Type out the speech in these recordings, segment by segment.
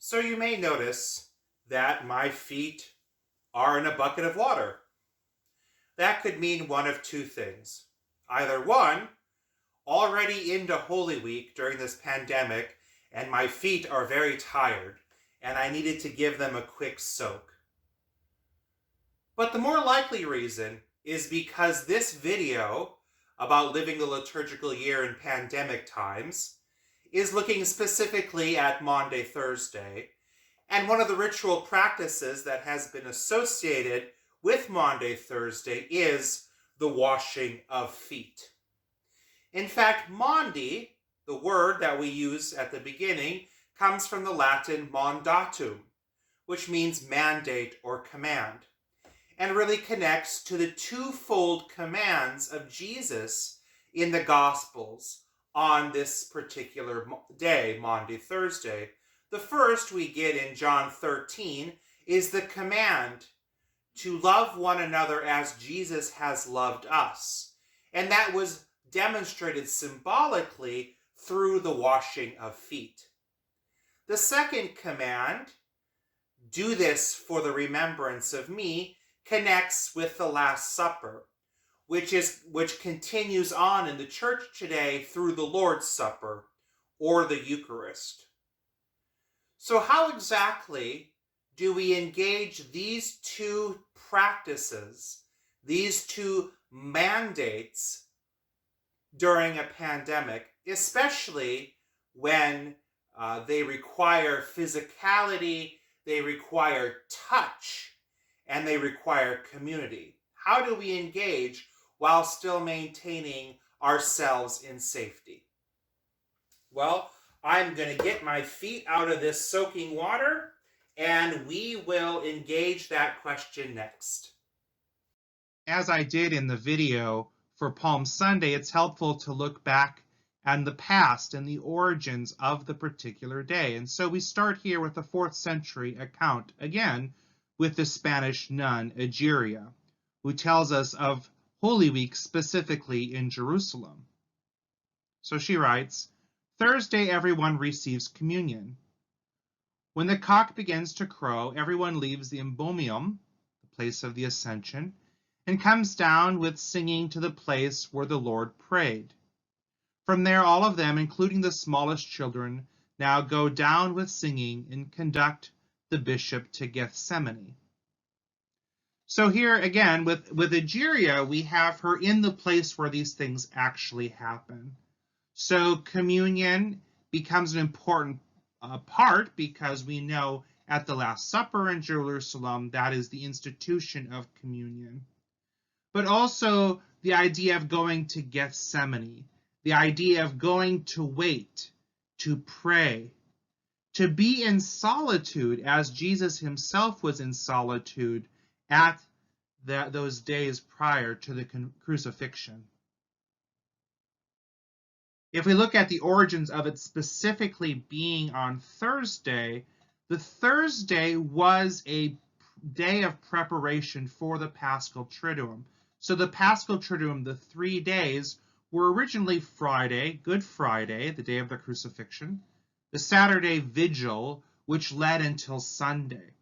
So you may notice that my feet are in a bucket of water. That could mean one of two things. Either one, already into Holy Week during this pandemic, and my feet are very tired, and I needed to give them a quick soak. But the more likely reason is because this video about living the liturgical year in pandemic times is looking specifically at Maundy Thursday, and one of the ritual practices that has been associated with Maundy Thursday is the washing of feet. In fact, Maundy, the word that we use at the beginning, comes from the Latin mandatum, which means mandate or command, and really connects to the twofold commands of Jesus in the Gospels on this particular day, Maundy Thursday. The first we get in John 13 is the command to love one another as Jesus has loved us. And that was demonstrated symbolically through the washing of feet. The second command, do this for the remembrance of me, connects with the Last Supper, which continues on in the church today through the Lord's Supper or the Eucharist. So how exactly do we engage these two practices, these two mandates during a pandemic, especially when they require physicality, they require touch, and they require community? How do we engage while still maintaining ourselves in safety? Well, I'm going to get my feet out of this soaking water, and we will engage that question next. As I did in the video for Palm Sunday, it's helpful to look back at the past and the origins of the particular day. And so we start here with the 4th century account, again, with the Spanish nun Egeria, who tells us of Holy Week specifically in Jerusalem. So she writes, Thursday everyone receives communion. When the cock begins to crow, everyone leaves the imbomium, the place of the Ascension, and comes down with singing to the place where the Lord prayed. From there, all of them, including the smallest children, now go down with singing and conduct the bishop to Gethsemane. So here again, with Egeria, we have her in the place where these things actually happen. So communion becomes an important part because we know at the Last Supper in Jerusalem, that is the institution of communion. But also the idea of going to Gethsemane, the idea of going to wait, to pray, to be in solitude as Jesus himself was in solitude at those days prior to the crucifixion. If we look at the origins of it specifically being on Thursday, the Thursday was a day of preparation for the Paschal Triduum. So the Paschal Triduum, the 3 days, were originally Friday, Good Friday, the day of the crucifixion, the Saturday Vigil, which led until Sunday.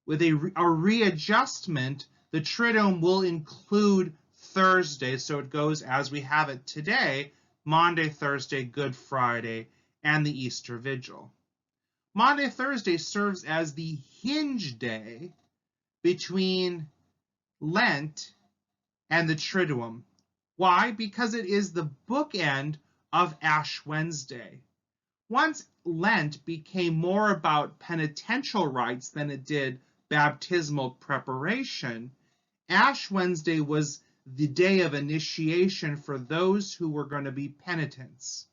With a readjustment, the Triduum will include Thursday, so it goes as we have it today, Maundy Thursday, Good Friday, and the Easter Vigil. Maundy Thursday serves as the hinge day between Lent and the Triduum. Why? Because it is the bookend of Ash Wednesday. Once Lent became more about penitential rites than it did baptismal preparation, Ash Wednesday was the day of initiation for those who were going to be penitents.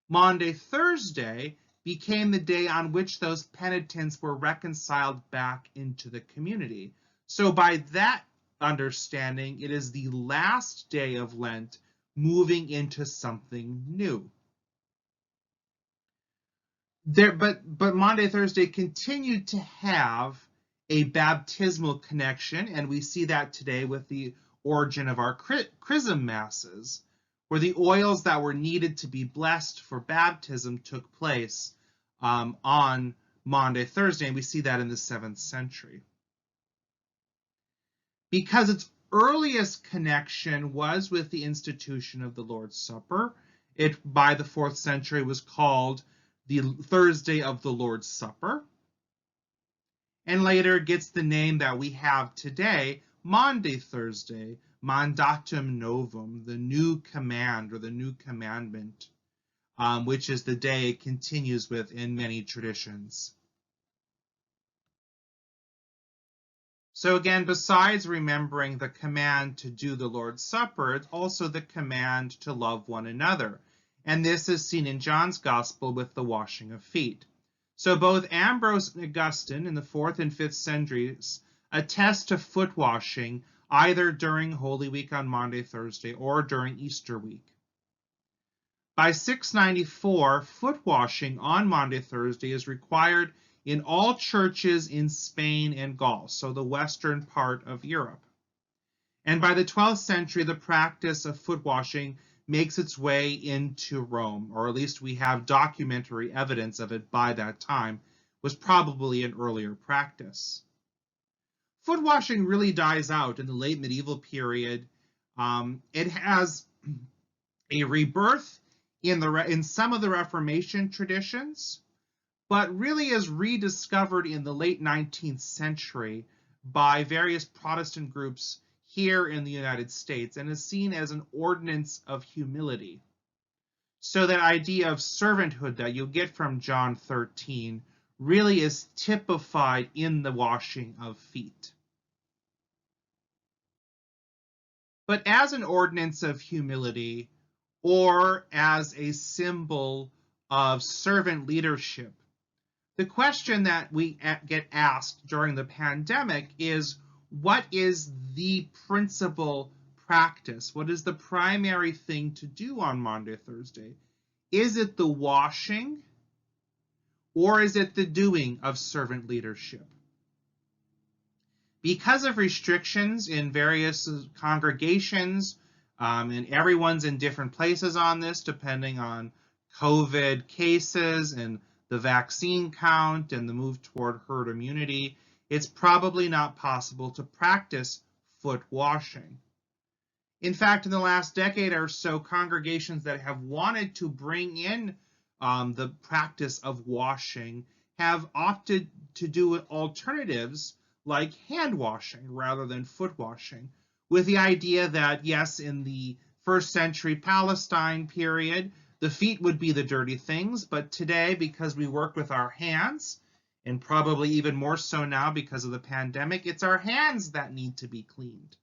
Maundy Thursday became the day on which those penitents were reconciled back into the community. So by that understanding, it is the last day of Lent moving into something new. But Maundy Thursday continued to have a baptismal connection, and we see that today with the origin of our chrism masses, where the oils that were needed to be blessed for baptism took place on Maundy Thursday, and we see that in the 7th century. Because its earliest connection was with the institution of the Lord's Supper, it by the 4th century was called the Thursday of the Lord's Supper, and later gets the name that we have today, Maundy Thursday, Mandatum Novum, the new command or the new commandment, which is the day it continues with in many traditions. So again, besides remembering the command to do the Lord's Supper, it's also the command to love one another. And this is seen in John's Gospel with the washing of feet. So both Ambrose and Augustine in the 4th and 5th centuries attest to foot washing either during Holy Week on Maundy Thursday or during Easter week. By 694, foot washing on Maundy Thursday is required in all churches in Spain and Gaul, so the western part of Europe. And by the 12th century, the practice of foot washing makes its way into Rome, or at least we have documentary evidence of it by that time, was probably an earlier practice. Foot washing really dies out in the late medieval period. It has a rebirth in some of the Reformation traditions, but really is rediscovered in the late 19th century by various Protestant groups here in the United States and is seen as an ordinance of humility. So that idea of servanthood that you get from John 13 really is typified in the washing of feet. But as an ordinance of humility or as a symbol of servant leadership, the question that we get asked during the pandemic is, what is the principal practice? What is the primary thing to do on Maundy Thursday? Is it the washing or is it the doing of servant leadership? Because of restrictions in various congregations, and everyone's in different places on this depending on COVID cases and the vaccine count and the move toward herd immunity, it's probably not possible to practice foot washing. In fact, in the last decade or so, congregations that have wanted to bring in the practice of washing have opted to do alternatives like hand washing rather than foot washing, with the idea that, yes, in the 1st century Palestine period, the feet would be the dirty things, but today, because we work with our hands, and probably even more so now because of the pandemic, it's our hands that need to be cleaned.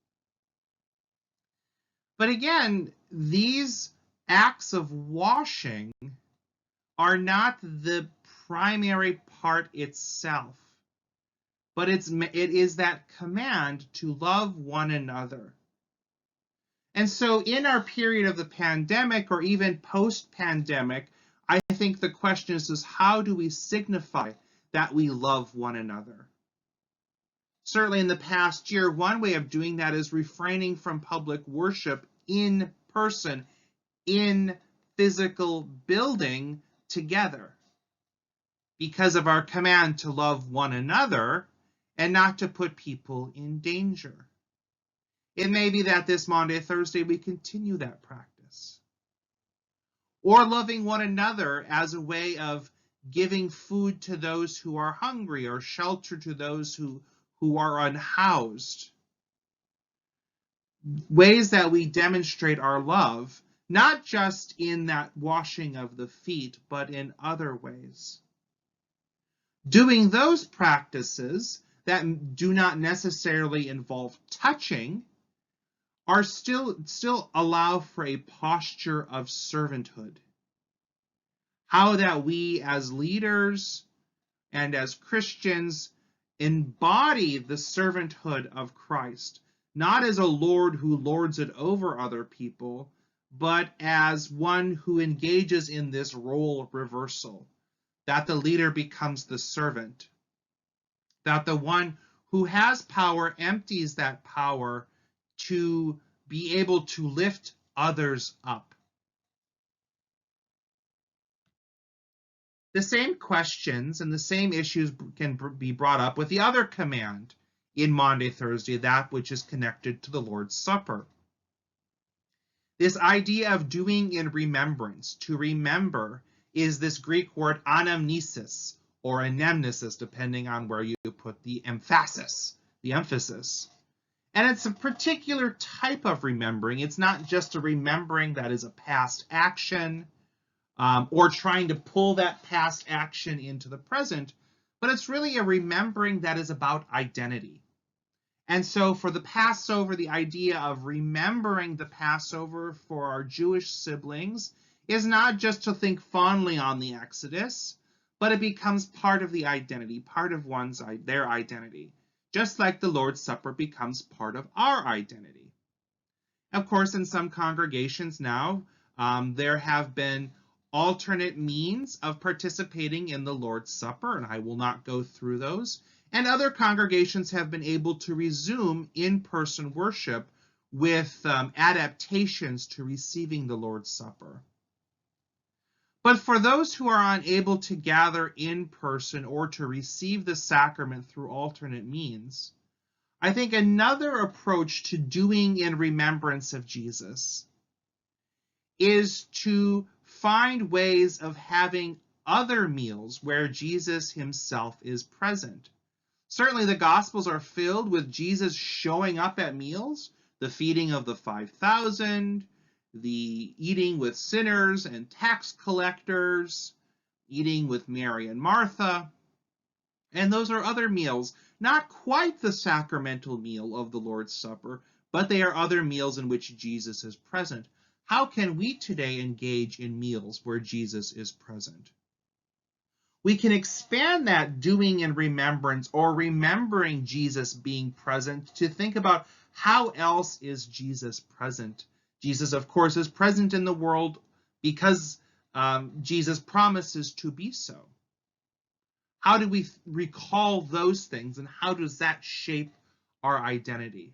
But again, these acts of washing are not the primary part itself, but it is that command to love one another. And so in our period of the pandemic or even post-pandemic, I think the question is how do we signify that we love one another? Certainly in the past year, one way of doing that is refraining from public worship in person, in physical building together, because of our command to love one another and not to put people in danger. It may be that this Maundy Thursday we continue that practice. Or loving one another as a way of giving food to those who are hungry or shelter to those who are unhoused. Ways that we demonstrate our love, not just in that washing of the feet, but in other ways. Doing those practices that do not necessarily involve touching are still allow for a posture of servanthood. How that we as leaders and as Christians embody the servanthood of Christ, not as a Lord who lords it over other people, but as one who engages in this role reversal, that the leader becomes the servant, that the one who has power empties that power to be able to lift others up. The same questions and the same issues can be brought up with the other command in Maundy, Thursday, that which is connected to the Lord's Supper. This idea of doing in remembrance, to remember, is this Greek word anamnesis or anamnesis, depending on where you put the emphasis, And it's a particular type of remembering. It's not just a remembering that is a past action or trying to pull that past action into the present, but it's really a remembering that is about identity. And so for the Passover, the idea of remembering the Passover for our Jewish siblings is not just to think fondly on the Exodus, but it becomes part of the identity, part of their identity, just like the Lord's Supper becomes part of our identity. Of course, in some congregations now, there have been alternate means of participating in the Lord's Supper, and I will not go through those. And other congregations have been able to resume in-person worship with adaptations to receiving the Lord's Supper. But for those who are unable to gather in person or to receive the sacrament through alternate means, I think another approach to doing in remembrance of Jesus is to find ways of having other meals where Jesus himself is present. Certainly the Gospels are filled with Jesus showing up at meals, the feeding of the 5,000, the eating with sinners and tax collectors, eating with Mary and Martha. And those are other meals, not quite the sacramental meal of the Lord's Supper, but they are other meals in which Jesus is present. How can we today engage in meals where Jesus is present? We can expand that doing in remembrance or remembering Jesus being present to think about how else is Jesus present. Jesus, of course, is present in the world because Jesus promises to be so. How do we recall those things, and how does that shape our identity?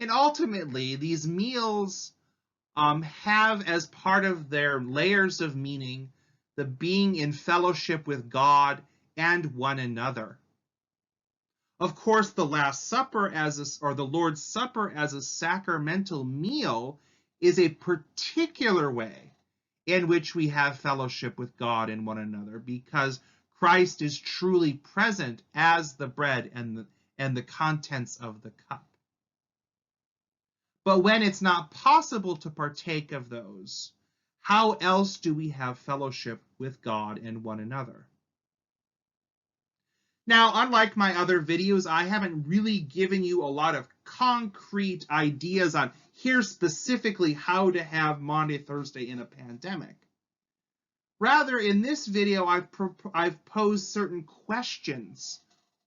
And ultimately, these meals have as part of their layers of meaning the being in fellowship with God and one another. Of course, the Last Supper or the Lord's Supper as a sacramental meal is a particular way in which we have fellowship with God and one another, because Christ is truly present as the bread and the contents of the cup. But when it's not possible to partake of those, how else do we have fellowship with God and one another? Now, unlike my other videos, I haven't really given you a lot of concrete ideas on here's specifically how to have Maundy Thursday in a pandemic. Rather, in this video, I've posed certain questions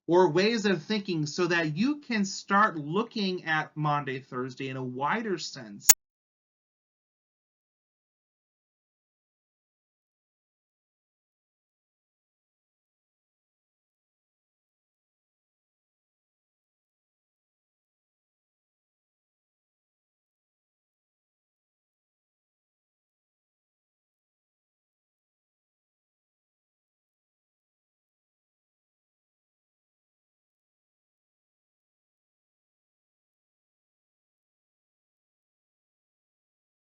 or ways of thinking so that you can start looking at Maundy Thursday in a wider sense